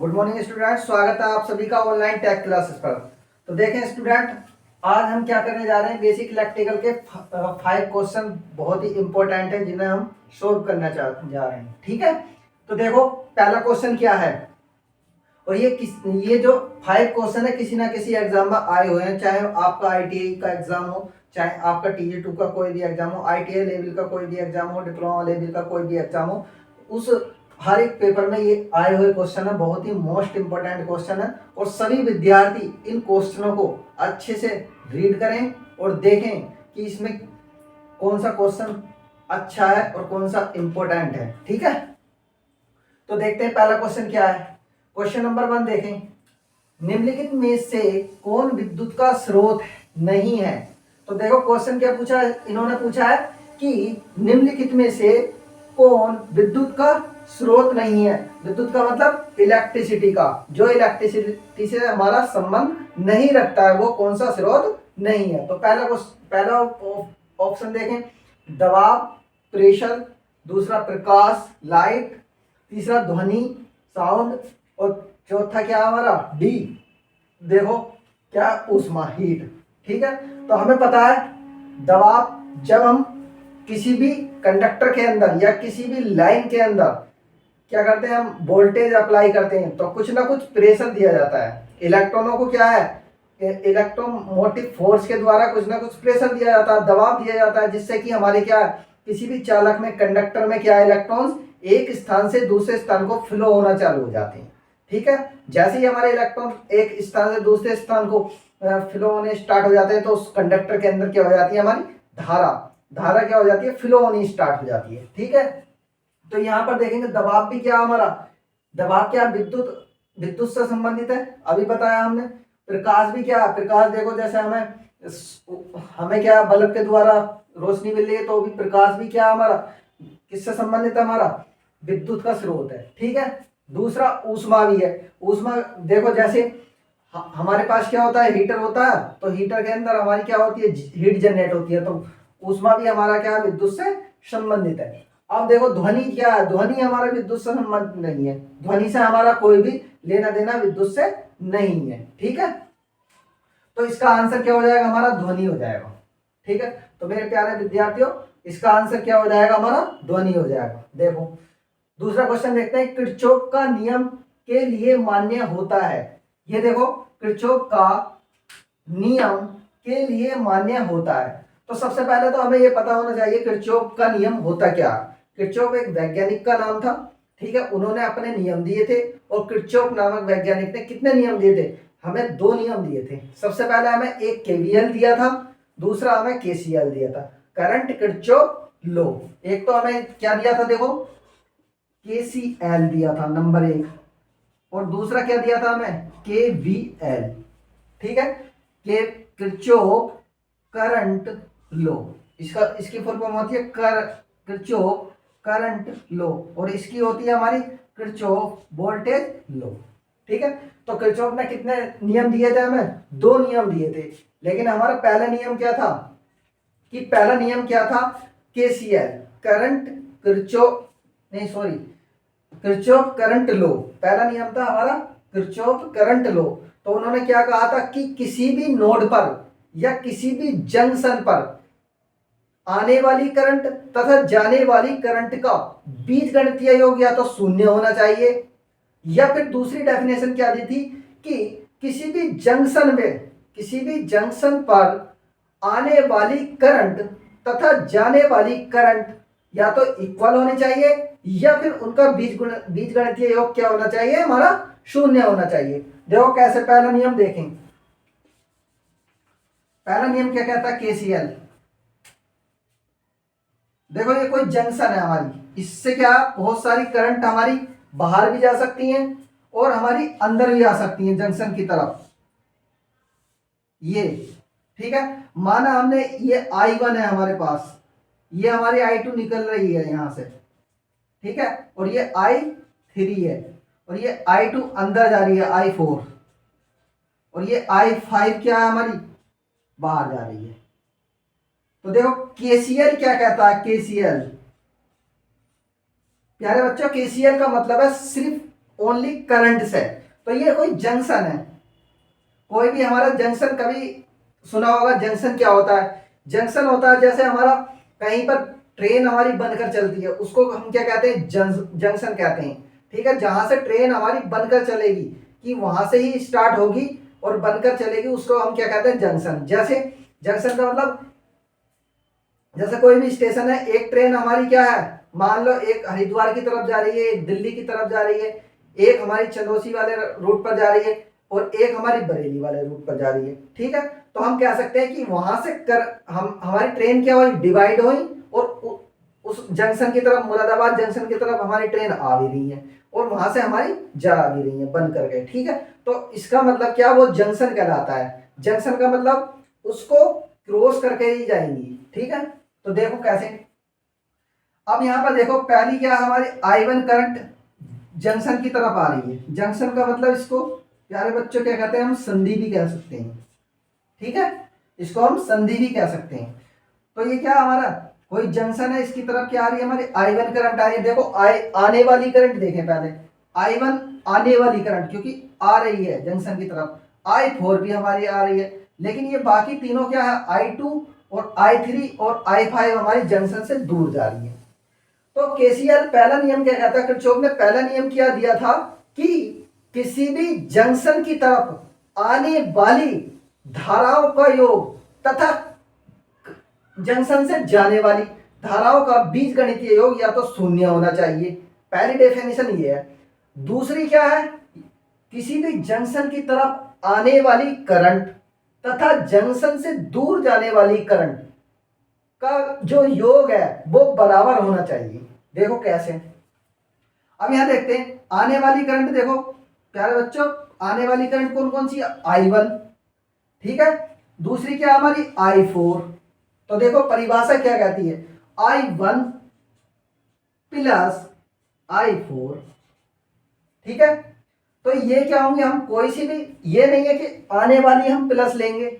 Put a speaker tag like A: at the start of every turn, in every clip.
A: Good morning student, स्वागत है आप सभी का ऑनलाइन टेक क्लासेस पर। तो देखें स्टूडेंट, आज हम क्या करने जा रहे हैं, बेसिक इलेक्ट्रिकल के 5 क्वेश्चन बहुत ही इंपॉर्टेंट है जिन्हें हम सोल्व करना जा रहे हैं। ठीक है, तो देखो पहला क्वेश्चन क्या है। और ये जो 5 क्वेश्चन है किसी ना किसी एग्जाम में आए हुए हैं, चाहे आपका आईटीआई का एग्जाम हो, चाहे आपका टीजी2 का कोई भी एग्जाम हो, आईटीआई लेवल का कोई भी एग्जाम हो, डिप्लोमा लेवल का कोई भी एग्जाम हो, उस हर एक पेपर में ये आए हुए क्वेश्चन है। बहुत ही मोस्ट इंपोर्टेंट क्वेश्चन है और सभी विद्यार्थी इन क्वेश्चनों को अच्छे से रीड करें और देखें कि इसमें कौन सा क्वेश्चन अच्छा है और कौन सा इंपॉर्टेंट है। ठीक है, तो देखते हैं पहला क्वेश्चन क्या है। क्वेश्चन नंबर 1 देखें, निम्नलिखित में से कौन विद्युत का स्रोत नहीं है। तो देखो क्वेश्चन क्या पूछा है, इन्होंने पूछा है कि निम्नलिखित में से कौन विद्युत का स्रोत नहीं है। विद्युत का मतलब इलेक्ट्रिसिटी का, जो इलेक्ट्रिसिटी से हमारा संबंध नहीं रखता है वो कौन सा स्रोत नहीं है। तो पहला ऑप्शन देखें, दबाव, प्रेशर, दूसरा प्रकाश, लाइट, तीसरा ध्वनि, साउंड, और चौथा क्या हमारा डी, देखो क्या, ऊष्मा, हीट। ठीक है, तो हमें पता है दबाव, जब हम किसी भी कंडक्टर के अंदर या किसी भी लाइन के अंदर क्या करते हैं, हम वोल्टेज अप्लाई करते हैं तो कुछ ना कुछ प्रेशर दिया जाता है। इलेक्ट्रॉनों को क्या है, इलेक्ट्रोमोटिव फोर्स के द्वारा कुछ ना कुछ प्रेशर दिया जाता है, दबाव दिया जाता है, जिससे कि हमारे क्या, किसी भी चालक में, कंडक्टर में क्या, इलेक्ट्रॉन्स एक स्थान से दूसरे स्थान को फ्लो होना चालू हो जाते हैं। ठीक है, जैसे ही हमारे इलेक्ट्रॉन एक स्थान से दूसरे स्थान को फ्लो होने स्टार्ट हो जाते हैं तो उस कंडक्टर के अंदर क्या हो जाती है, हमारी धारा क्या हो जाती है, फ्लो होनी स्टार्ट हो जाती है। ठीक है, तो यहाँ पर देखेंगे दबाव भी क्या, हमारा दबाव क्या, विद्युत से संबंधित है, अभी बताया हमने। प्रकाश भी क्या, प्रकाश देखो जैसे हमें क्या, बल्ब के द्वारा रोशनी मिल रही है तो भी प्रकाश भी क्या हमारा किससे संबंधित है, हमारा विद्युत का स्रोत है। ठीक है, दूसरा ऊष्मा भी है। ऊष्मा देखो जैसे हमारे पास क्या होता है, हीटर होता है, तो हीटर के अंदर हमारी क्या होती है, हीट जनरेट होती है, तो ऊष्मा भी हमारा क्या, विद्युत से संबंधित है। अब देखो ध्वनि क्या है, ध्वनि हमारा विद्युत से संबंधित नहीं है, ध्वनि से हमारा कोई भी लेना देना विद्युत से नहीं है। ठीक है, तो इसका आंसर क्या हो जाएगा, हमारा ध्वनि हो जाएगा। ठीक है, तो मेरे प्यारे विद्यार्थियों इसका आंसर क्या हो जाएगा, हमारा ध्वनि हो जाएगा। देखो दूसरा क्वेश्चन देखते हैं, किरचॉफ का नियम के लिए मान्य होता है। ये देखो किरचॉफ का नियम के लिए मान्य होता है। तो सबसे पहले तो हमें ये पता होना चाहिए किरचॉफ का नियम होता क्या। किरचॉफ एक वैज्ञानिक का नाम था। ठीक है, उन्होंने अपने नियम दिए थे और किरचॉफ नामक वैज्ञानिक ने कितने नियम दिए थे, हमें 2 नियम दिए थे। सबसे पहले हमें एक केवीएल दिया था, दूसरा हमें केसीएल दिया था, करंट किरचॉफ लॉ। एक तो हमें क्या दिया था, देखो केसीएल दिया था नंबर 1, और दूसरा क्या दिया था हमें, केवीएल। ठीक है, के किरचॉफ करंट लॉ, इसकी फुल फॉर्म होती है किरचॉफ करंट लॉ, और इसकी होती है हमारी किरचॉफ वोल्टेज लॉ। ठीक है, तो किरचॉफ ने कितने नियम दिए थे, हमें 2 नियम दिए थे। लेकिन हमारा पहला नियम क्या था, केसीएल, करंट किरचॉफ, नहीं सॉरी, किरचॉफ करंट लॉ। पहला नियम था हमारा किरचॉफ करंट लॉ। तो उन्होंने क्या कहा था कि किसी भी नोड पर या किसी भी जंक्शन पर आने वाली करंट तथा जाने वाली करंट का बीजगणितीय योग या तो शून्य होना चाहिए, या फिर दूसरी डेफिनेशन क्या दी थी कि किसी भी जंक्शन पर आने वाली करंट तथा जाने वाली करंट या तो इक्वल होने चाहिए या फिर उनका बीजगणितीय योग क्या होना चाहिए, हमारा शून्य होना चाहिए। देखो कैसे, पहला नियम देखें, पहला नियम क्या कहता है, केसीएल। देखो ये कोई जंक्शन है हमारी, इससे क्या, बहुत सारी करंट हमारी बाहर भी जा सकती हैं और हमारी अंदर भी आ सकती हैं जंक्शन की तरफ, ये। ठीक है, माना हमने ये I1 है हमारे पास, ये हमारी I2 निकल रही है यहां से। ठीक है, और ये I3 है, और ये I2 अंदर जा रही है I4, और ये I5 क्या है हमारी, बाहर जा रही है। तो देखो केसीएल क्या कहता है, केसीएल प्यारे बच्चों, केसीएल का मतलब है सिर्फ ओनली करंट से। तो ये कोई जंक्शन है, कोई भी हमारा जंक्शन कभी सुना होगा जंक्शन क्या होता है। जंक्शन होता है जैसे हमारा कहीं पर ट्रेन हमारी बनकर चलती है, उसको हम क्या कहते हैं, जंक्शन कहते हैं। ठीक है, जहां से ट्रेन हमारी बनकर चलेगी, कि वहां से ही स्टार्ट होगी और बनकर चलेगी, उसको हम क्या कहते हैं, जंक्शन। जैसे जंक्शन का मतलब, जैसे कोई भी स्टेशन है, एक ट्रेन हमारी क्या है, मान लो एक हरिद्वार की तरफ जा रही है, एक दिल्ली की तरफ जा रही है, एक हमारी चंदौसी वाले रूट पर जा रही है, और एक हमारी बरेली वाले रूट पर जा रही है। ठीक है, तो हम कह सकते हैं कि वहां से हम हमारी ट्रेन क्या हुई, डिवाइड हुई, और उस जंक्शन की तरफ, मुरादाबाद जंक्शन की तरफ हमारी ट्रेन आ भी रही है, और वहां से हमारी जा भी रही है, बंद कर गए। ठीक है, तो इसका मतलब क्या, वो जंक्शन कहलाता है। जंक्शन का मतलब उसको क्रॉस करके ही जाएंगी। ठीक है, तो देखो कैसे। अब यहां पर देखो, पहली क्या हमारी I1 करंट जंक्शन की तरफ आ रही है। जंक्शन का मतलब इसको प्यारे बच्चों क्या कहते हैं, हम संधि भी कह सकते हैं। ठीक है, इसको हम संधि भी कह सकते हैं। तो ये क्या हमारा कोई जंक्शन है, इसकी तरफ क्या आ रही है, हमारी I1 करंट आ रही है। देखो आने वाली करंट देखें पहले, I1 आने वाली करंट, क्योंकि आ रही है जंक्शन की तरफ। I4 भी हमारी आ रही है, लेकिन ये बाकी तीनों क्या है, I2 और I3 और I5 हमारी जंक्शन से दूर जा रही है। तो केसीएल पहला नियम क्या कहता है, किरचॉफ ने पहला नियम क्या दिया था, कि किसी भी जंक्शन की तरफ आने वाली धाराओं का योग तथा जंक्शन से जाने वाली धाराओं का बीजगणितीय योग या तो शून्य होना चाहिए। पहली डेफिनेशन ये है। दूसरी क्या है, किसी भी जंक्शन की तरफ आने वाली करंट तथा जंक्शन से दूर जाने वाली करंट का जो योग है वो बराबर होना चाहिए। देखो कैसे, अब यहां देखते हैं आने वाली करंट। देखो प्यारे बच्चों, आने वाली करंट कौन कौन सी, I1। ठीक है, दूसरी क्या हमारी I4। तो देखो परिभाषा क्या कहती है, I1 प्लस I4। ठीक है, तो ये क्या होंगे, हम कोई सी भी, ये नहीं है कि आने वाली हम प्लस लेंगे,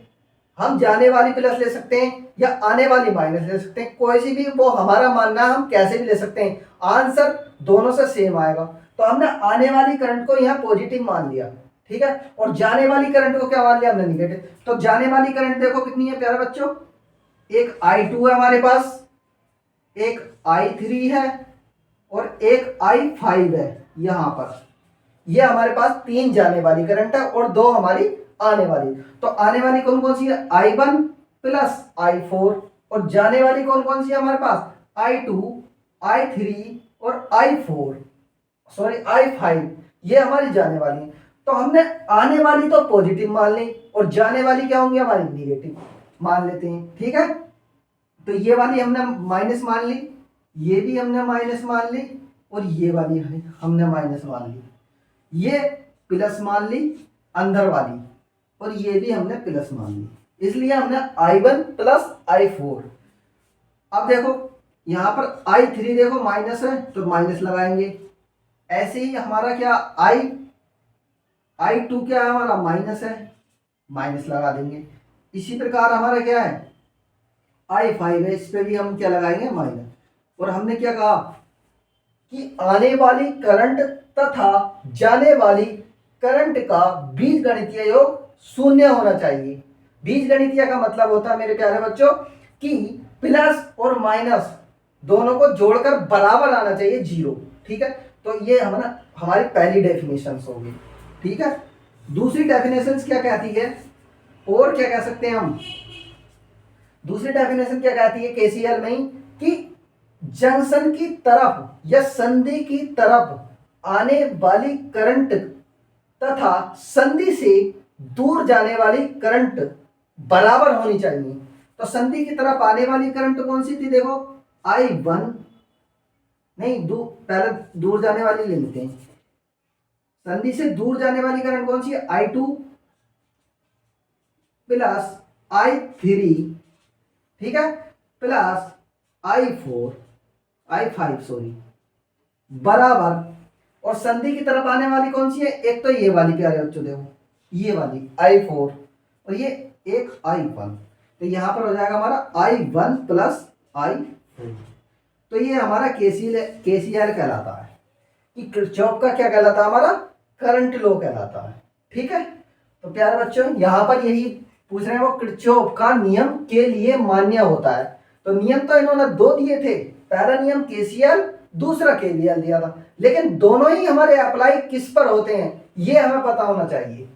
A: हम जाने वाली प्लस ले सकते हैं या आने वाली माइनस ले सकते हैं, कोई सी भी, वो हमारा मानना है, हम कैसे भी ले सकते हैं, आंसर दोनों से सेम आएगा। तो हमने आने वाली करंट को यहाँ पॉजिटिव मान लिया। ठीक है, और जाने वाली करंट को क्या मान लिया हमने, निगेटिव। तो जाने वाली करंट देखो कितनी है प्यारे बच्चों, एक I2 है हमारे पास, एक I3 है, और एक I5 है। यहां पर ये हमारे पास 3 जाने वाली करंट है और 2 हमारी आने वाली। तो आने वाली कौन कौन सी है, I1 प्लस I4, और जाने वाली कौन कौन सी है हमारे पास, I2, I3 और I4, सॉरी I5। ये हमारी जाने वाली है। तो हमने आने वाली तो पॉजिटिव मान ली, और जाने वाली क्या होंगी हमारी, निगेटिव मान लेते हैं। ठीक है, तो ये वाली हमने माइनस मान ली, ये भी हमने माइनस मान ली, और ये वाली हमने माइनस मान ली, ये प्लस मान ली अंदर वाली, और ये भी हमने प्लस मान ली। इसलिए हमने I1 प्लस I4। अब देखो यहां पर I3 देखो माइनस है, तो माइनस लगाएंगे। ऐसे ही हमारा क्या I2 क्या है हमारा, माइनस है, माइनस लगा देंगे। इसी प्रकार हमारा क्या है, I5 है, इस पे भी हम क्या लगाएंगे, माइनस। और हमने क्या कहा कि आने वाली करंट तथा जाने वाली करंट का बीजगणितीय योग शून्य होना चाहिए। बीजगणितीय का मतलब होता है मेरे प्यारे बच्चों कि प्लस और माइनस दोनों को जोड़कर बराबर आना चाहिए, 0। ठीक है, तो ये हमारी पहली डेफिनेशन होगी। ठीक है, दूसरी डेफिनेशन क्या कहती है, और क्या कह सकते हैं हम, दूसरी डेफिनेशन क्या कहती है केसीएल में ही, कि जंक्शन की तरफ या संधि की तरफ आने वाली करंट तथा संधि से दूर जाने वाली करंट बराबर होनी चाहिए। तो संधि की तरफ आने वाली करंट कौन सी थी, देखो I1, नहीं पहले दूर जाने वाली ले लेते हैं। संधि से दूर जाने वाली करंट कौन सी है, I2 प्लस I3। ठीक है, प्लस I5 सॉरी, बराबर, और संधि की तरफ आने वाली कौन सी है, एक तो ये वाली प्यारे बच्चों देखो, ये वाली I4, और ये एक I1। तो यहां पर हो जाएगा हमारा I1 प्लस I4। तो ये हमारा केसीएल कहलाता है। कि किरचॉफ का क्या कहलाता है, हमारा करंट लॉ कहलाता है। ठीक है, तो प्यारे बच्चों यहाँ पर यही पूछ रहे हैं, वो किरचॉफ का नियम के लिए मान्य होता है। तो नियम तो इन्होंने दो दिए थे, पहला नियम केसीएल, दूसरा केवीएल दिया था, लेकिन दोनों ही हमारे अप्लाई किस पर होते हैं ये हमें पता होना चाहिए।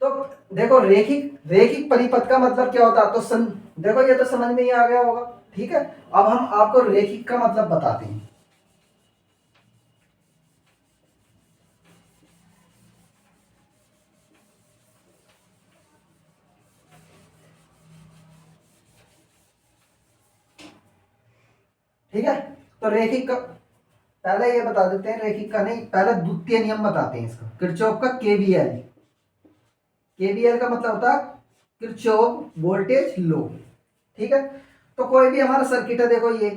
A: तो देखो रेखिक रेखिक परिपथ का मतलब क्या होता है, तो देखो ये तो समझ में ही आ गया होगा। ठीक है, अब हम आपको रेखिक का मतलब बताते हैं। ठीक है, तो रेखिक का पहले ये बता देते हैं, रेखिक का नहीं, पहले द्वितीय नियम बताते हैं इसका, किरचॉफ का केवीएल। केवीएल का मतलब होता है किरचॉफ वोल्टेज लॉ। ठीक है, तो कोई भी हमारा सर्किट है, देखो ये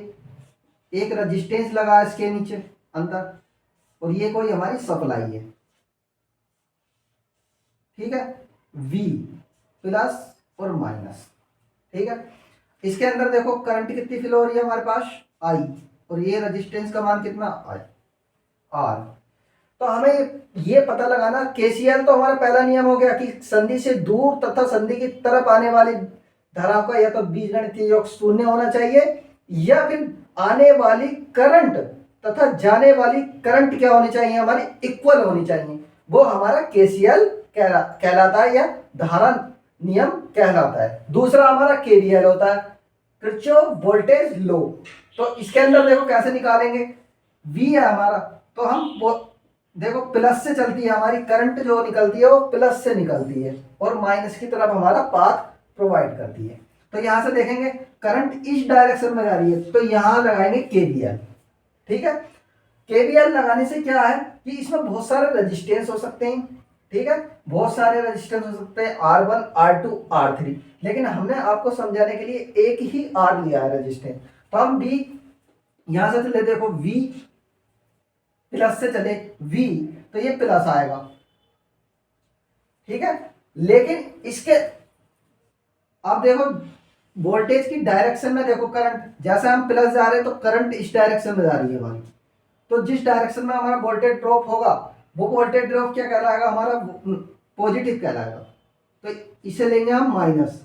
A: एक रजिस्टेंस लगा है इसके नीचे अंदर, और ये कोई हमारी सप्लाई है। ठीक है, V प्लस और माइनस। ठीक है, इसके अंदर देखो करंट कितनी फ्लो हो रही है हमारे पास, I, और ये रेजिस्टेंस का मान कितना, I R। तो हमें ये पता लगाना, केसीएल तो हमारा पहला नियम हो गया कि संधि से दूर तथा संधि की तरफ आने वाली धाराओं का या तो बीजगणितीय योग शून्य होना चाहिए, या फिर आने वाली करंट तथा जाने वाली करंट क्या होनी चाहिए, हमारी इक्वल होनी चाहिए। वो हमारा केसीएल कहलाता है या धारा नियम कहलाता है। दूसरा हमारा केवीएल होता है, किरचॉफ वोल्टेज लॉ। तो इसके अंदर देखो कैसे निकालेंगे, V है हमारा, तो हम वो देखो प्लस से चलती है हमारी करंट, जो निकलती है वो प्लस से निकलती है और माइनस की तरफ हमारा पाथ प्रोवाइड करती है। तो यहां से देखेंगे करंट इस डायरेक्शन में जा रही है, तो यहां लगाएंगे केवीएल। ठीक है, केवीएल लगाने से क्या है कि इसमें बहुत सारे रेजिस्टेंस हो सकते हैं। ठीक है, बहुत सारे रेजिस्टेंस हो सकते हैं, R1 R2 R3, लेकिन हमने आपको समझाने के लिए एक ही R लिया है रेजिस्टेंस। तो हम भी यहां से चले, देखो V प्लस से चले V, तो ये प्लस आएगा। ठीक है, लेकिन इसके अब देखो वोल्टेज की डायरेक्शन में देखो, करंट जैसे हम प्लस जा रहे हैं तो करंट इस डायरेक्शन में जा रही है हमारी, तो जिस डायरेक्शन में हमारा वोल्टेज ड्रॉप होगा वो वोल्टेज ड्रॉप क्या कहलाएगा, हमारा पॉजिटिव कहलाएगा। तो इसे लेंगे हम माइनस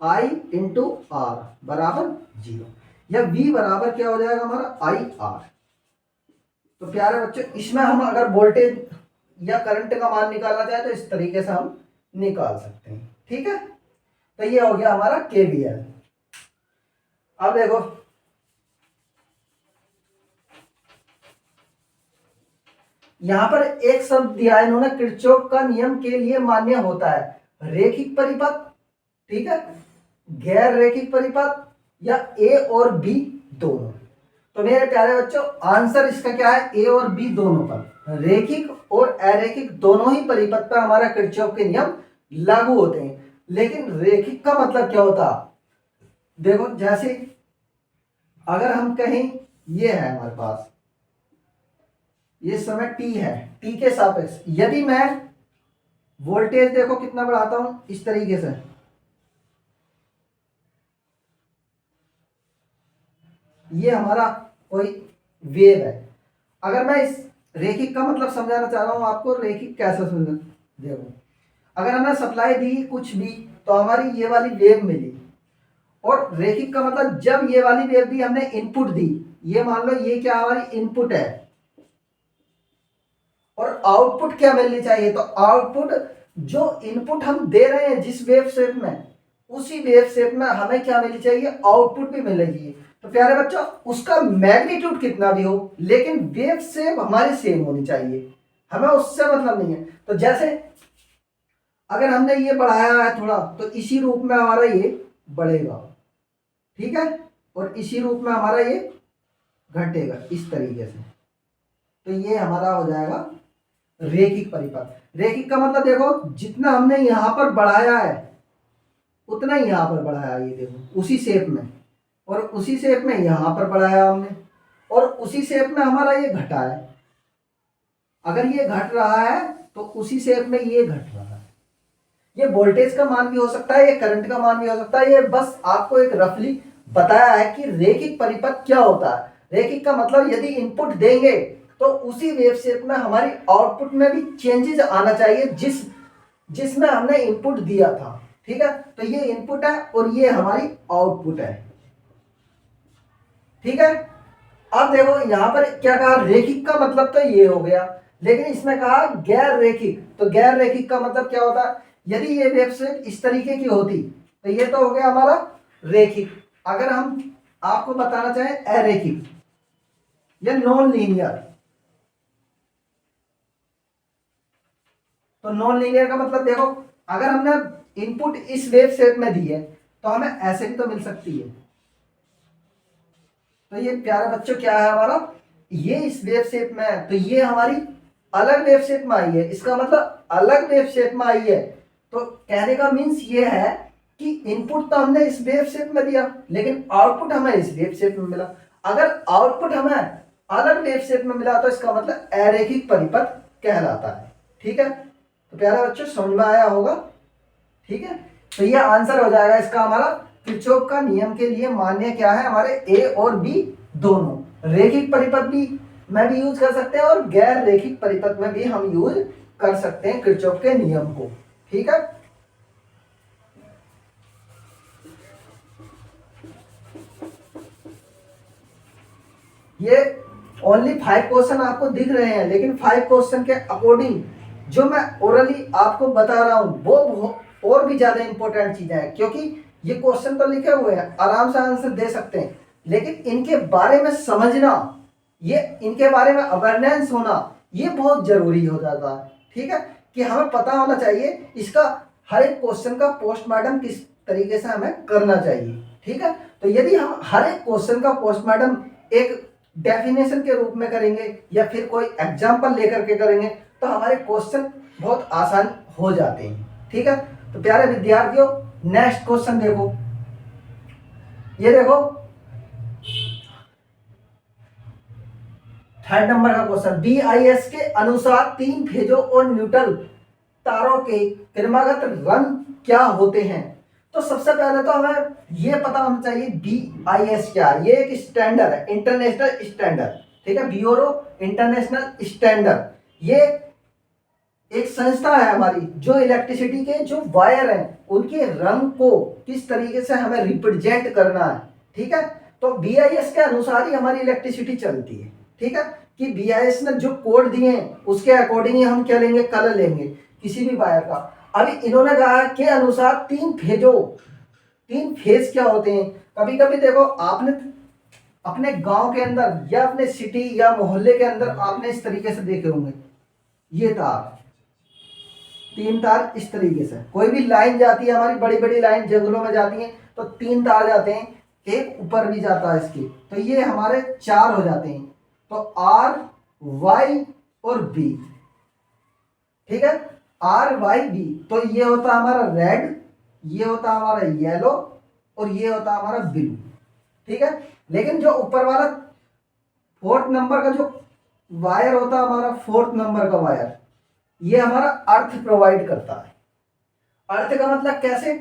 A: I इंटू R बराबर 0, या V बराबर क्या हो जाएगा हमारा IR। तो प्यारे बच्चों इसमें हम अगर वोल्टेज या करंट का मान निकालना चाहे तो इस तरीके से हम निकाल सकते हैं। ठीक है, तो ये हो गया हमारा केवीएल। अब देखो यहां पर एक शब्द दिया है इन्होंने, किरचॉफ का नियम के लिए मान्य होता है रेखिक परिपथ, ठीक है, गैर रेखिक परिपथ या ए और बी दोनों। तो मेरे प्यारे बच्चों आंसर इसका क्या है, ए और बी दोनों पर, रेखिक और अरेखिक दोनों ही परिपथ पर हमारा किरचॉफ के नियम लागू होते हैं। लेकिन रेखिक का मतलब क्या होता, देखो जैसे अगर हम कहें ये है हमारे पास, ये समय टी है, टी के सापेक्ष यदि मैं वोल्टेज देखो कितना बढ़ाता हूं इस तरीके से, ये हमारा कोई वेव है। अगर मैं इस रेखिक का मतलब समझाना चाह रहा हूं आपको, रेखिक कैसे समझना, देखो अगर हमने सप्लाई दी कुछ भी तो हमारी ये वाली वेव मिली, और रेखिक का मतलब जब ये वाली वेव दी हमने इनपुट दी, ये मान लो ये क्या हमारी इनपुट है, और आउटपुट क्या मिलनी चाहिए, तो आउटपुट जो इनपुट हम दे रहे हैं जिस वेव शेप में, उसी वेव शेप में हमें क्या मिलनी चाहिए, आउटपुट भी मिलनी चाहिए। तो प्यारे बच्चों उसका मैग्नीट्यूड कितना भी हो लेकिन वेव शेप हमारी सेम होनी चाहिए, हमें उससे मतलब नहीं है। तो जैसे अगर हमने ये बढ़ाया है थोड़ा तो इसी रूप में हमारा ये बढ़ेगा, ठीक है, और इसी रूप में हमारा ये घटेगा इस तरीके से। तो ये हमारा हो जाएगा रेखिक परिपथ। रेखिक का मतलब देखो जितना हमने यहां पर बढ़ाया है उतना ही यहां पर बढ़ाया, ये देखो उसी शेप में, और उसी शेप में यहां पर बढ़ाया हमने, और उसी शेप में हमारा ये घटा है। अगर ये घट रहा है तो उसी शेप में ये घट रहा है। ये वोल्टेज का मान भी हो सकता है, ये करंट का मान भी हो सकता है। ये बस आपको एक रफली बताया है कि रेखिक परिपथ क्या होता है। रेखिक का मतलब यदि इनपुट देंगे तो उसी वेव शेप में हमारी आउटपुट में भी चेंजेस आना चाहिए जिसमें हमने इनपुट दिया था। ठीक है, तो ये इनपुट है और ये हमारी आउटपुट है। ठीक है, अब देखो यहां पर क्या कहा, रेखिक का मतलब तो ये हो गया, लेकिन इसमें कहा गैर रेखिक। तो गैर रेखिक का मतलब क्या होता है, यदि ये वेव शेप इस तरीके की होती तो ये तो हो गया हमारा रेखिक। अगर हम आपको बताना चाहें अरेखिक या नॉन लीनियर, तो नॉन लीनियर का मतलब देखो, अगर हमने इनपुट इस वेव शेप में दी है तो हमें ऐसे भी तो मिल सकती है। तो ये प्यारे बच्चों क्या है हमारा, ये इस वेव शेप में है तो ये हमारी अलग वेव शेप में आई है, इसका मतलब अलग वेव शेप में आई है। तो कहने का मीन्स ये है कि इनपुट तो हमने इस वेव शेप में दिया लेकिन आउटपुट हमें इस वेव शेप में मिला। अगर आउटपुट हमें अलग वेव शेप में मिला तो इसका मतलब अरेखिक परिपथ कहलाता है। ठीक है, तो प्यारे बच्चों समझ में आया होगा। ठीक है, तो ये आंसर हो जाएगा इसका हमारा, किरचॉफ का नियम के लिए मान्य क्या है, हमारे ए और बी दोनों। रेखिक परिपथ भी में भी यूज कर सकते हैं और गैर रेखिक परिपथ में भी हम यूज कर सकते हैं किरचॉफ के नियम को। ठीक है, ये ओनली 5 क्वेश्चन आपको दिख रहे हैं, लेकिन 5 क्वेश्चन के अकॉर्डिंग जो मैं ओरली आपको बता रहा हूं वो और भी ज्यादा इंपॉर्टेंट चीजें हैं, क्योंकि ये क्वेश्चन तो लिखे हुए हैं, आराम से आंसर दे सकते हैं, लेकिन इनके बारे में समझना, ये इनके बारे में अवेयरनेस होना ये बहुत जरूरी हो जाता है। ठीक है, कि हमें पता होना चाहिए इसका हर एक क्वेश्चन का पोस्टमार्टम किस तरीके से हमें करना चाहिए। ठीक है, तो यदि हम हर एक क्वेश्चन का पोस्टमार्टम एक डेफिनेशन के रूप में करेंगे या फिर कोई एग्जाम्पल लेकर के करेंगे तो हमारे क्वेश्चन बहुत आसान हो जाते हैं। ठीक है, तो प्यारे विद्यार्थियों नेक्स्ट क्वेश्चन देखो, ये देखो 3rd नंबर का क्वेश्चन, BIS के अनुसार 3 फेजों और न्यूट्रल तारों के क्रमागत रंग क्या होते हैं। तो सबसे पहले तो हमें यह पता होना चाहिए BIS क्या है। ये एक स्टैंडर्ड है, इंटरनेशनल स्टैंडर्ड। ठीक है, ब्यूरो इंटरनेशनल स्टैंडर्ड, ये एक संस्था है हमारी जो इलेक्ट्रिसिटी के जो वायर हैं उनके रंग को किस तरीके से हमें रिप्रेजेंट करना है। ठीक है, तो BIS के अनुसार ही हमारी इलेक्ट्रिसिटी चलती है। ठीक है, कि BIS ने जो कोड दिए हैं उसके अकॉर्डिंग ही हम क्या लेंगे, कलर लेंगे किसी भी वायर का। अभी इन्होंने कहा के अनुसार 3 फेजों, 3 फेज क्या होते हैं। कभी कभी देखो आपने अपने गांव के अंदर या अपने सिटी या मोहल्ले के अंदर आपने इस तरीके से देखे होंगे, ये तार 3 तार इस तरीके से, कोई भी लाइन जाती है हमारी बड़ी बड़ी लाइन जंगलों में जाती है तो 3 तार जाते हैं, एक ऊपर भी जाता है इसके, तो ये हमारे 4 हो जाते हैं। तो R Y और B। ठीक है, R Y B, तो ये होता है हमारा रेड, ये होता है हमारा येलो और ये होता है हमारा ब्लू। ठीक है, लेकिन जो ऊपर वाला 4th नंबर का जो वायर होता है हमारा, 4th नंबर का वायर, ये हमारा अर्थ प्रोवाइड करता है। अर्थ का मतलब कैसे,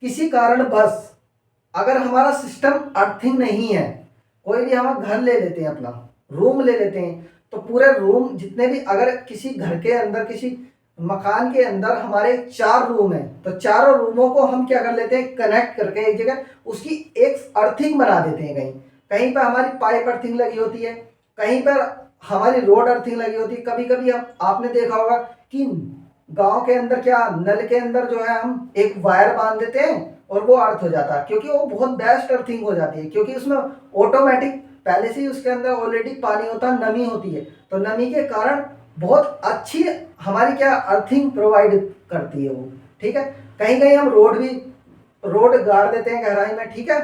A: किसी कारण बस अगर हमारा सिस्टम अर्थिंग नहीं है, कोई भी हम घर ले लेते हैं, अपना रूम ले लेते हैं, तो पूरे रूम जितने भी, अगर किसी घर के अंदर किसी मकान के अंदर हमारे 4 रूम हैं तो चारों रूमों को हम क्या कर लेते हैं, कनेक्ट करके एक जगह उसकी एक अर्थिंग बना देते हैं। कहीं कहीं पर हमारी पाइप अर्थिंग लगी होती है, कहीं पर हमारी रोड अर्थिंग लगी होती है। कभी कभी हम आपने देखा होगा कि गांव के अंदर क्या नल के अंदर जो है हम एक वायर बांध देते हैं और वो अर्थ हो जाता है, क्योंकि वो बहुत बेस्ट अर्थिंग हो जाती है, क्योंकि उसमें ऑटोमेटिक पहले से ही उसके अंदर ऑलरेडी पानी होता है, नमी होती है, तो नमी के कारण बहुत अच्छी हमारी क्या अर्थिंग प्रोवाइड करती है वो। ठीक है, कहीं कहीं हम रोड गाड़ देते हैं गहराई में। ठीक है,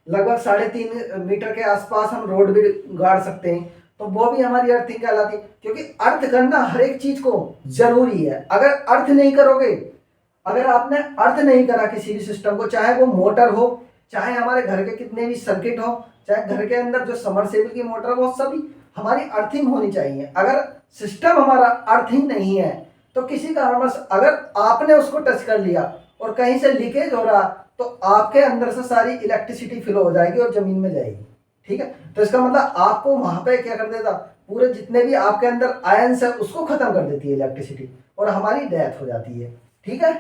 A: लगभग 3.5 मीटर के आसपास हम रोड भी गाड़ सकते हैं, तो वो भी हमारी अर्थिंग कहलाती है, क्योंकि अर्थ करना हर एक चीज को जरूरी है। अगर अर्थ नहीं करोगे, अगर आपने अर्थ नहीं करा किसी भी सिस्टम को, चाहे वो मोटर हो, चाहे हमारे घर के कितने भी सर्किट हो, चाहे घर के अंदर जो समरसेबल की मोटर हो, सभी हमारी अर्थिंग होनी चाहिए। अगर सिस्टम हमारा अर्थिंग नहीं है तो किसी कारणवश अगर आपने उसको टच कर लिया और कहीं से लीकेज हो रहा तो आपके अंदर से सारी इलेक्ट्रिसिटी फ्लो हो जाएगी और जमीन में जाएगी। ठीक है, तो इसका मतलब आपको वहां पे क्या कर देता, पूरे जितने भी आपके अंदर आयंस है उसको खत्म कर देती है इलेक्ट्रिसिटी, और हमारी डेथ हो जाती है। ठीक है,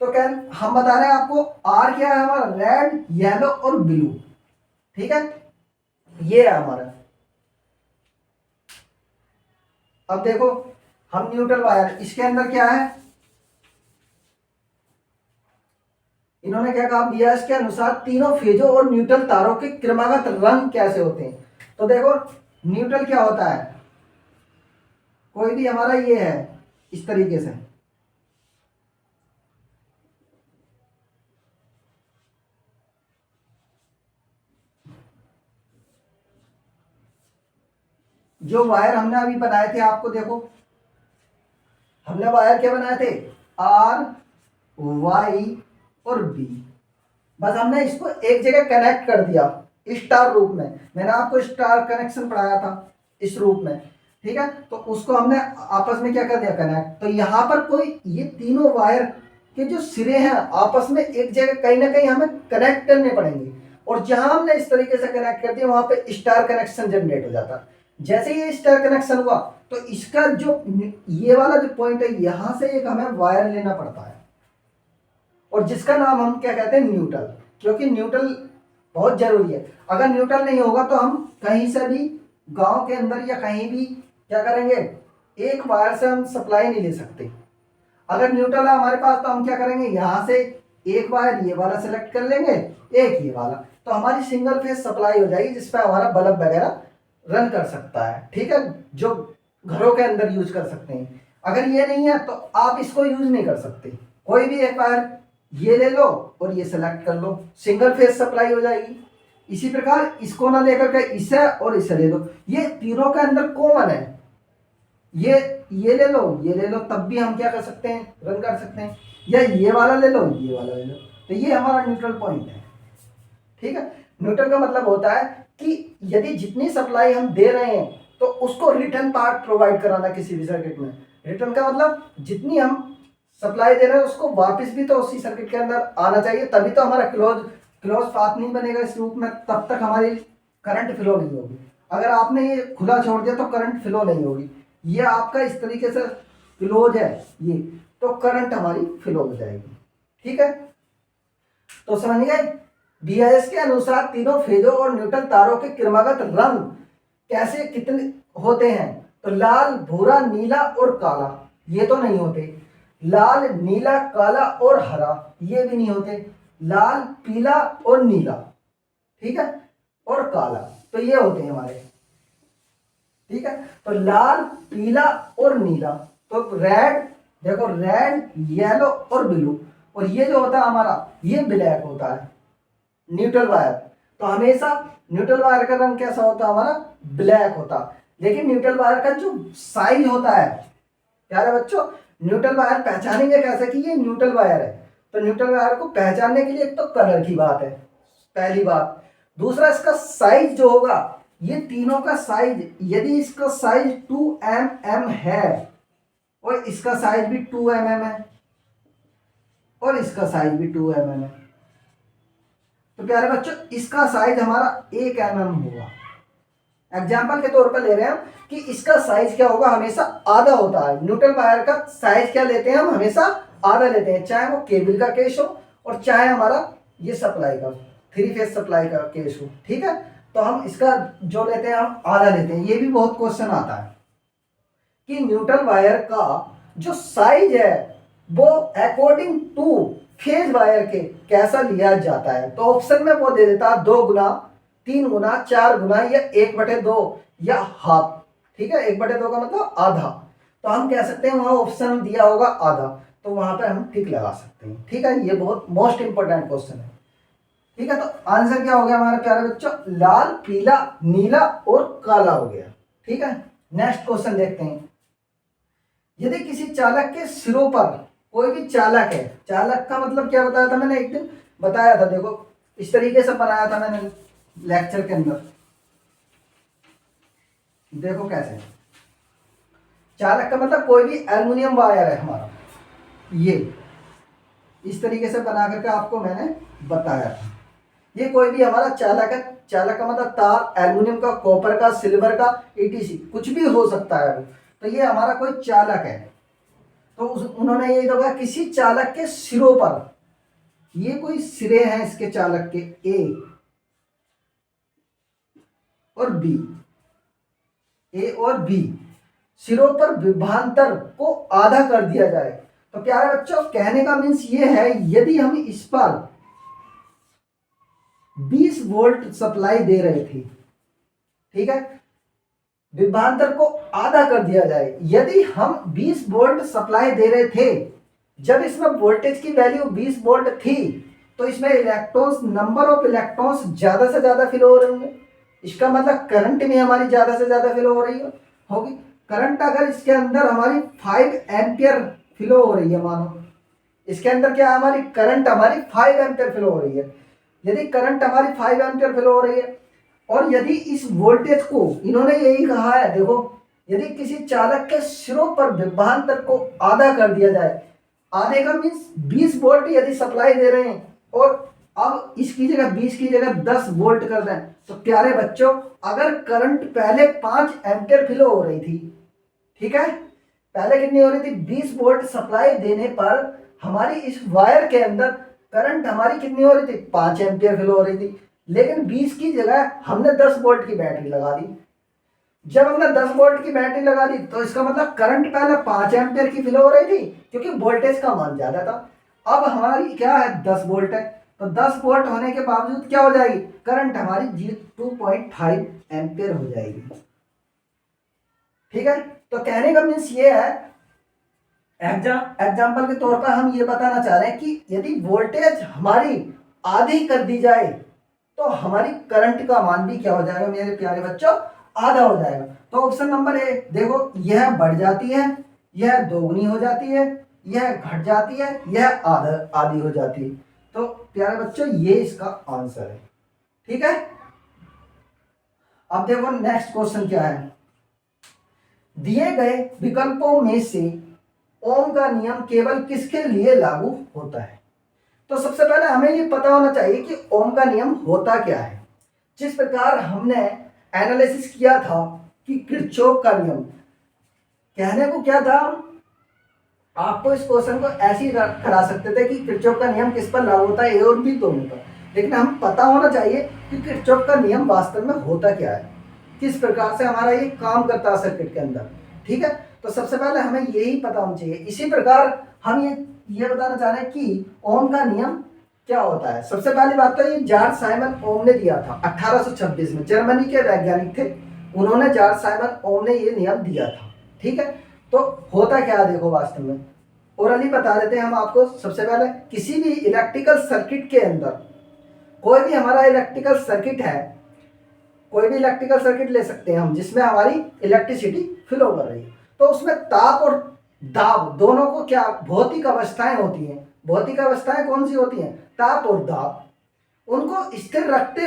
A: तो क्या हम बता रहे हैं आपको आर क्या है हमारा, रेड येलो और ब्लू। ठीक है, ये है हमारा। अब देखो हम न्यूट्रल वायर, इसके अंदर क्या है, इन्होंने क्या कहा, बीएस के अनुसार तीनों फेजों और न्यूट्रल तारों के क्रमागत रंग कैसे होते हैं। तो देखो न्यूट्रल क्या होता है, कोई भी हमारा ये है इस तरीके से, जो वायर हमने अभी बनाए थे, आपको देखो हमने वायर क्या बनाए थे, आर वाई और बी, बस हमने इसको एक जगह कनेक्ट कर दिया स्टार रूप में। मैंने आपको स्टार कनेक्शन पढ़ाया था इस रूप में। ठीक है, तो उसको हमने आपस में क्या कर दिया, कनेक्ट। तो यहाँ पर कोई ये तीनों वायर के जो सिरे हैं आपस में एक जगह कहीं ना कहीं हमें कनेक्ट करने पड़ेंगे, और जहां हमने इस तरीके से कनेक्ट कर दिया वहां पे स्टार कनेक्शन जनरेट हो जाता है। जैसे ये स्टार कनेक्शन हुआ तो इसका जो ये वाला जो पॉइंट है यहां से एक हमें वायर लेना पड़ता है, और जिसका नाम हम क्या कहते हैं, न्यूट्रल, क्योंकि न्यूट्रल बहुत जरूरी है। अगर न्यूट्रल नहीं होगा तो हम कहीं से भी गांव के अंदर या कहीं भी क्या करेंगे, एक वायर से हम सप्लाई नहीं ले सकते। अगर न्यूट्रल है हमारे पास तो हम क्या करेंगे, यहाँ से एक वायर ये वाला सेलेक्ट कर लेंगे, एक ये वाला, तो हमारी सिंगल फेज सप्लाई हो जाएगी जिसपे हमारा बल्ब वगैरह रन कर सकता है। ठीक है, जो घरों के अंदर यूज कर सकते हैं। अगर ये नहीं है तो आप इसको यूज नहीं कर सकते। कोई भी एक वायर ये ले लो और ये सेलेक्ट कर लो, सिंगल फेज सप्लाई हो जाएगी। इसी प्रकार इसको ना लेकर के इसे और इसे ले लो, ये तीनों के अंदर कॉमन है। ये ले लो, ये ले लो, तब भी हम क्या कर सकते हैं, रन कर सकते हैं। या ये वाला ले लो, ये वाला ले लो, तो ये हमारा न्यूट्रल पॉइंट है। ठीक है, न्यूट्रल का मतलब होता है कि यदि जितनी सप्लाई हम दे रहे हैं तो उसको रिटर्न पार्ट प्रोवाइड कराना किसी भी सर्किट में। रिटर्न का मतलब जितनी हम सप्लाई दे रहे हैं उसको वापस भी तो उसी सर्किट के अंदर आना चाहिए, तभी तो हमारा क्लोज पाथ नहीं बनेगा इस रूप में, तब तक हमारी करंट फ्लो नहीं होगी। अगर आपने ये खुला छोड़ दिया तो करंट फ्लो नहीं होगी। ये आपका इस तरीके से क्लोज है ये, तो करंट हमारी फ्लो हो जाएगी। ठीक है, तो समझ गए, बीआईएस के अनुसार तीनों फेजों और न्यूट्रल तारों के क्रमागत रंग कैसे कितने होते हैं। तो लाल, भूरा, नीला और काला, ये तो नहीं होते। लाल, नीला, काला और हरा, ये भी नहीं होते। लाल, पीला और नीला, ठीक है, और काला, तो ये होते हैं हमारे। ठीक है, तो लाल, पीला और नीला, तो रेड, देखो रेड, येलो और ब्लू, और ये जो होता है हमारा ये ब्लैक होता है न्यूट्रल वायर। तो हमेशा न्यूट्रल वायर का रंग कैसा होता है हमारा, ब्लैक होता। लेकिन न्यूट्रल वायर का जो साइज होता है, प्यारे बच्चों, न्यूट्रल वायर पहचानेंगे कैसे कि ये न्यूट्रल वायर है। तो न्यूट्रल वायर को पहचानने के लिए एक तो कलर की बात है, पहली बात। दूसरा इसका साइज जो होगा, ये तीनों का साइज, यदि इसका साइज 2 mm है और इसका साइज भी 2 mm है और इसका साइज भी 2 mm है, तो प्यारे बच्चों इसका साइज हमारा 1 mm होगा। एग्जाम्पल के तौर पर ले रहे हैं हम कि इसका साइज क्या होगा, हमेशा आधा होता है। न्यूट्रल वायर का साइज क्या लेते हैं हम, हमेशा आधा लेते हैं, चाहे वो केबल का केस हो और चाहे हमारा ये सप्लाई का 3 फेज सप्लाई का केस हो। ठीक है, तो हम इसका जो लेते हैं हम आधा लेते हैं। ये भी बहुत क्वेश्चन आता है कि न्यूट्रल वायर का जो साइज है वो अकॉर्डिंग टू फेज वायर के कैसा लिया जाता है। तो ऑप्शन में वो दे देता है 2 गुना, 3 गुना, 4 गुना या 1/2 या हाफ। ठीक है, 1/2 का मतलब आधा, तो हम कह सकते हैं वहां ऑप्शन दिया होगा आधा, तो वहां पर हम टिक लगा सकते हैं। ठीक है, ये बहुत मोस्ट इंपॉर्टेंट क्वेश्चन है। ठीक है, तो आंसर क्या हो गया हमारे प्यारे बच्चों, लाल, पीला, नीला और काला हो गया। ठीक है, नेक्स्ट क्वेश्चन देखते हैं। यदि किसी चालक के सिरों पर, कोई भी चालक है, चालक का मतलब क्या बताया था मैंने, एक दिन बताया था, देखो इस तरीके से बनाया था मैंने लेक्चर के अंदर, देखो कैसे। चालक का मतलब कोई भी एल्युमिनियम वायर है हमारा, ये इस तरीके से बना करके आपको मैंने बताया था। ये कोई भी हमारा चालक है, चालक का मतलब तार, एल्युमिनियम का, कॉपर का, सिल्वर का, ईटीसी कुछ भी हो सकता है वो। तो ये हमारा कोई चालक है। तो उन्होंने ये देखा किसी चालक के सिरों पर, ये कोई सिरे हैं इसके चालक के, ए और बी, ए और बी, सिरों पर विभवांतर को आधा कर दिया जाए। तो प्यारे बच्चों कहने का मीन्स ये है, यदि हम इस पर 20 वोल्ट सप्लाई दे रहे थे, ठीक है, विभवांतर को आधा कर दिया जाए। यदि हम 20 वोल्ट सप्लाई दे रहे थे, जब इसमें वोल्टेज की वैल्यू 20 वोल्ट थी, तो इसमें इलेक्ट्रॉन्स, नंबर ऑफ इलेक्ट्रॉन्स ज्यादा से ज्यादा फिल हो रहे होंगे। इसका मतलब करंट में हमारी ज्यादा से ज्यादा फिल हो रही होगी। करंट अगर इसके अंदर हमारी 5 एम्पियर फ्लो हो रही है, मानो इसके अंदर क्या है, हमारी करंट हमारी 5 एम्पियर फ्लो हो रही है। यदि करंट हमारी 5 एम्पियर फ्लो हो रही है, और यदि इस वोल्टेज को, इन्होंने यही कहा है, देखो, यदि किसी चालक के सिरों पर विभवांतर को आधा कर दिया जाए, आधे का मीन्स 20 वोल्ट यदि सप्लाई दे रहे हैं, और अब इसकी जगह 20 की जगह 10 वोल्ट कर दें, तो प्यारे बच्चों अगर करंट पहले 5 एम्पियर फ्लो हो रही थी, ठीक है, पहले कितनी हो रही थी, 20 वोल्ट सप्लाई देने पर हमारी इस वायर के अंदर करंट हमारी कितनी हो रही थी, 5 एम्पियर फ्लो हो रही थी। लेकिन 20 की जगह हमने 10 वोल्ट की बैटरी लगा दी। जब हमने 10 वोल्ट की बैटरी लगा दी, तो इसका मतलब करंट पहले 5 एम्पियर की फ्लो हो रही थी, क्योंकि वोल्टेज का मान ज्यादा था। अब हमारी क्या है, 10 वोल्ट है, तो 10 वोल्ट होने के बावजूद क्या हो जाएगी, करंट हमारी 2.5 एम्पियर हो जाएगी। ठीक है, तो कहने का मीन्स ये है, एग्जाम्पल के तौर पर हम ये बताना चाह रहे हैं कि यदि वोल्टेज हमारी आधी कर दी जाए, तो हमारी करंट का मान भी क्या हो जाएगा मेरे प्यारे बच्चों, आधा हो जाएगा। तो ऑप्शन नंबर ए देखो, यह बढ़ जाती है, यह दोगुनी हो जाती है, यह घट जाती है, यह आधी हो जाती है। तो प्यारे बच्चों ये इसका आंसर है। ठीक है, अब देखो नेक्स्ट क्वेश्चन क्या है। दिए गए विकल्पों में से ओम का नियम केवल किसके लिए लागू होता है। तो सबसे पहले हमें ये पता होना चाहिए कि ओम का नियम होता क्या है। जिस प्रकार हमने एनालिसिस किया था कि किरचॉफ का नियम, कहने को क्या था, आपको इस क्वेश्चन को ऐसे ही करा सकते थे कि किरचॉफ का नियम किस पर लागू होता है, ए और बी दोनों पर, लेकिन हम पता होना चाहिए कि किरचॉफ का नियम वास्तव में होता क्या है, किस प्रकार से हमारा ये काम करता है सर्किट के अंदर। ठीक है, तो सबसे पहले हमें यही पता होना चाहिए। इसी प्रकार हम ये बताना चाह रहे हैं कि ओम का नियम क्या होता है। सबसे पहली बात तो ये जॉर्ज साइमन ओम ने दिया था 1826 में, जर्मनी के वैज्ञानिक थे, उन्होंने जॉर्ज साइमन ओम ने ये नियम दिया था। ठीक है, तो होता क्या है देखो वास्तव में, ओरली बता देते हैं हम आपको। सबसे पहले किसी भी इलेक्ट्रिकल सर्किट के अंदर, कोई भी हमारा इलेक्ट्रिकल सर्किट है, कोई भी इलेक्ट्रिकल सर्किट ले सकते हैं हम जिसमें हमारी इलेक्ट्रिसिटी फ्लो कर रही है, तो उसमें ताप और दाब दोनों को क्या भौतिक अवस्थाएं होती हैं। भौतिक अवस्थाएं कौन सी होती हैं, ताप और दाब। उनको स्थिर रखते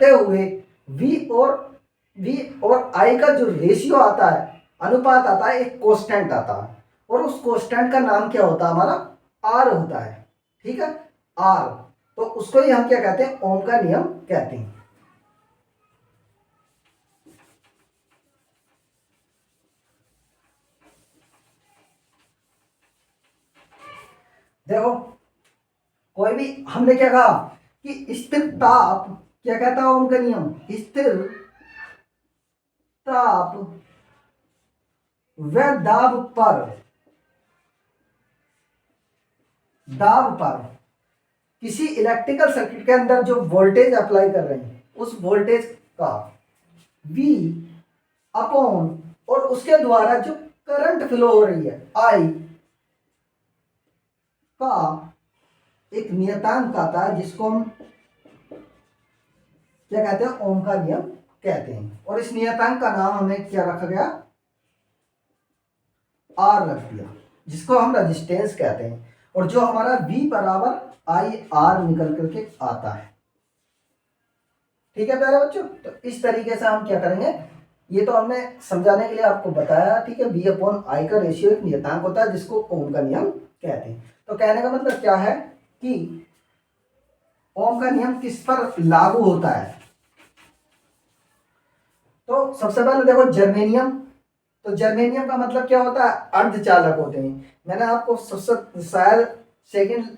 A: हुए वी और आई का जो रेशियो आता है, अनुपात आता है, एक कांस्टेंट आता है, और उस कांस्टेंट का नाम क्या होता है, हमारा आर होता है। ठीक है, आर, तो उसको ही हम क्या कहते हैं, ओम का नियम कहते हैं। देखो कोई भी, हमने क्या कहा कि स्थिर ताप, क्या कहता है ओम का नियम, स्थिर ताप व दाब पर किसी इलेक्ट्रिकल सर्किट के अंदर जो वोल्टेज अप्लाई कर रहे हैं, उस वोल्टेज का V अपॉन और उसके द्वारा जो करंट फ्लो हो रही है I का एक नियतांक आता है, जिसको हम क्या कहते हैं, ओम का नियम कहते हैं। और इस नियतांक का नाम हमें क्या रखा गया, आर रख दिया, जिसको हम रेजिस्टेंस कहते हैं। और जो हमारा V बराबर आई आर निकल करके आता है। ठीक है प्यारे बच्चों, तो इस तरीके से हम क्या करेंगे, ये तो हमने समझाने के लिए आपको बताया। ठीक है, V अपॉन आई का रेशियो एक नियतांक होता है जिसको ओम का नियम कहते हैं। तो कहने का मतलब क्या है कि ओम का नियम किस पर लागू होता है? तो सबसे पहले देखो जर्मेनियम। तो जर्मेनियम का मतलब क्या होता है? अर्धचालक होते हैं। मैंने आपको सबसे शायद सेकंड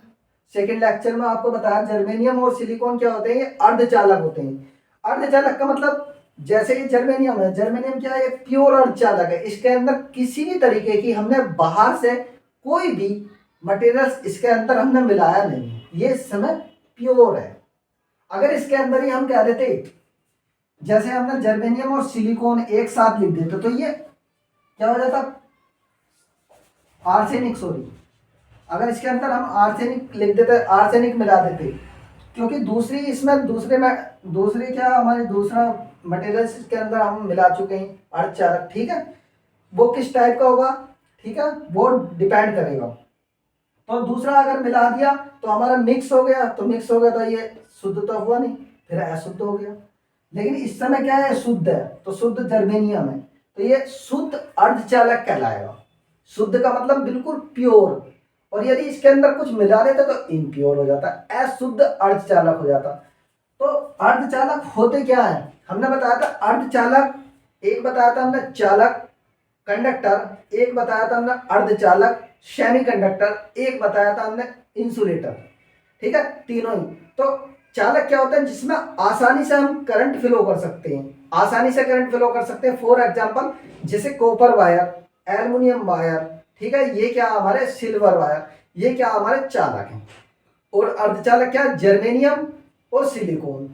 A: सेकंड लेक्चर में आपको बताया जर्मेनियम और सिलिकॉन क्या होते हैं, ये अर्धचालक होते हैं। अर्धचालक का मतलब जैसे ये जर्मेनियम है, जर्मेनियम क्या है? ये प्योर अर्धचालक है। इसके अंदर किसी भी तरीके की हमने बाहर से कोई भी मटेरियल्स इसके अंदर हमने मिलाया नहीं है, ये इस समय प्योर है। अगर इसके अंदर ही हम कह देते, जैसे हमने जर्मेनियम और सिलिकॉन एक साथ लिख देते, तो ये क्या हो जाता? Arsenic, sorry. अगर इसके अंदर हम आर्सेनिक लिख देते, आर्सेनिक मिला देते, क्योंकि दूसरी इसमें दूसरे में दूसरी क्या हमारे दूसरा मटेरियल्स इसके अंदर हम मिला चुके हैं अर्धचालक, ठीक है। वो किस टाइप का होगा, ठीक है, वो डिपेंड करेगा। तो दूसरा अगर मिला दिया तो हमारा मिक्स हो गया, तो मिक्स हो गया तो ये शुद्ध तो हुआ नहीं, फिर अशुद्ध हो गया। लेकिन इस समय क्या है? शुद्ध है, तो शुद्ध जर्मेनियम है, तो ये शुद्ध अर्धचालक कहलाएगा। शुद्ध का मतलब बिल्कुल प्योर। और यदि इसके अंदर कुछ मिला देता तो इम्प्योर हो जाता, अशुद्ध अर्धचालक हो जाता। तो अर्धचालक होते क्या है? हमने बताया था अर्धचालक, एक बताया था हमने चालक कंडक्टर, एक बताया था हमने अर्धचालक सेमी कंडक्टर, एक बताया था हमने इंसुलेटर, ठीक है, तीनों ही। तो चालक क्या होता है? जिसमें आसानी से हम करंट फ्लो कर सकते हैं, आसानी से करंट फ्लो कर सकते हैं। फॉर एग्जांपल जैसे कॉपर वायर, एल्युमिनियम वायर, ठीक है, ये क्या हमारे सिल्वर वायर, ये क्या हमारे चालक हैं। और अर्धचालक क्या? जर्मेनियम और सिलिकॉन,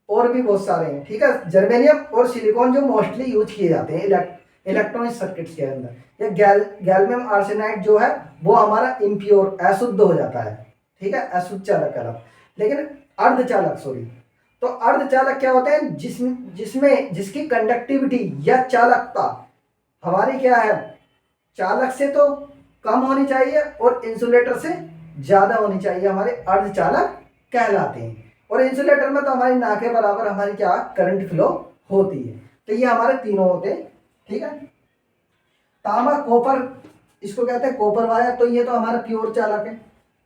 A: और भी बहुत सारे हैं, ठीक है। जर्मेनियम और सिलिकॉन जो मोस्टली यूज किए जाते हैं इलेक्ट्रॉनिक सर्किट्स के अंदर। ये गैलियम आर्सेनाइड जो है वो हमारा इम्प्योर, अशुद्ध हो जाता है, ठीक है, अशुद्ध चालक कहलाता। लेकिन अर्धचालक, सॉरी, तो अर्धचालक क्या होते हैं? जिसमें जिसकी कंडक्टिविटी या चालकता हमारी क्या है? चालक से तो कम होनी चाहिए और इंसुलेटर से ज्यादा होनी चाहिए, हमारे अर्धचालक कहलाते हैं। और इंसुलेटर में तो हमारी ना के बराबर हमारी क्या करंट फ्लो होती है। तो ये हमारे तीनों होते हैं, ठीक है। तांबा, कॉपर, इसको कहते हैं कॉपर वायर, तो ये तो हमारा प्योर चालक है,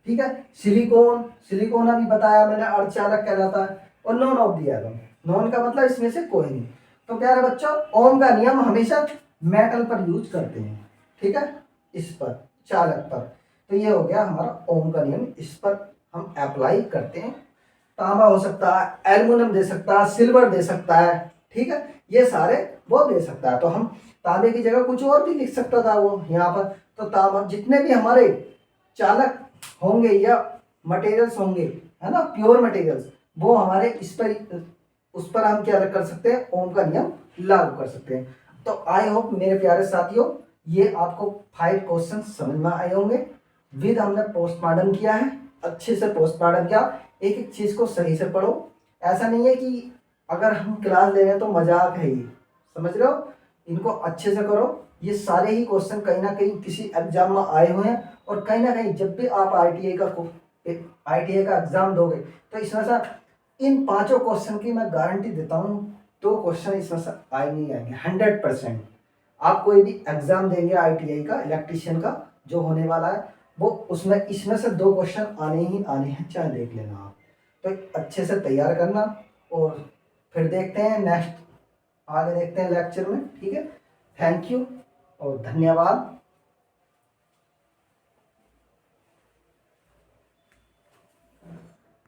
A: ठीक है। सिलिकॉन, सिलिकॉन अभी बताया मैंने अर्धचालक कहलाता है। और none of the atom, non का मतलब इसमें से कोई नहीं। तो प्यारे बच्चों, ओम का नियम हमेशा मेटल पर यूज करते हैं, ठीक है, इस पर, चालक पर। तो ये हो गया हमारा ओम का नियम, इस पर हम अप्लाई करते हैं। तांबा हो सकता है, एल्युमिनियम दे सकता है, सिल्वर दे सकता है, ठीक है, ये सारे वो दे सकता है। तो हम तांबे की जगह कुछ और भी लिख सकता था वो यहाँ पर। तो तांबा, जितने भी हमारे चालक होंगे या मटेरियल्स होंगे, है ना, प्योर मटेरियल्स, वो हमारे इस पर, उस पर हम क्या कर सकते हैं? ओम का नियम लागू कर सकते हैं। तो आई होप मेरे प्यारे साथियों, ये आपको 5 क्वेश्चन समझ में आए होंगे। विद हमने पोस्टमार्टम किया है, अच्छे से पोस्टमार्टम किया। एक एक चीज को सही से पढ़ो। ऐसा नहीं है कि अगर हम क्लास ले रहे हैं तो मजाक है, ये समझ रहे हो, इनको अच्छे से करो। ये सारे ही क्वेश्चन कहीं ना कहीं किसी एग्जाम में आए हुए हैं, और कहीं ना कहीं जब भी आप ITA का एग्जाम दोगे तो इसमें से इन 5 क्वेश्चन की मैं गारंटी देता हूँ, 2 क्वेश्चन इसमें से आए नहीं आएंगे 100%। आप कोई भी एग्जाम देंगे ITA का, इलेक्ट्रीशियन का जो होने वाला है, वो उसमें इसमें से 2 क्वेश्चन आने ही आने हैं, चाहे देख लेना आप। तो अच्छे से तैयार करना, और फिर देखते हैं नेक्स्ट, आगे देखते हैं लेक्चर में, ठीक है। थैंक यू और धन्यवाद।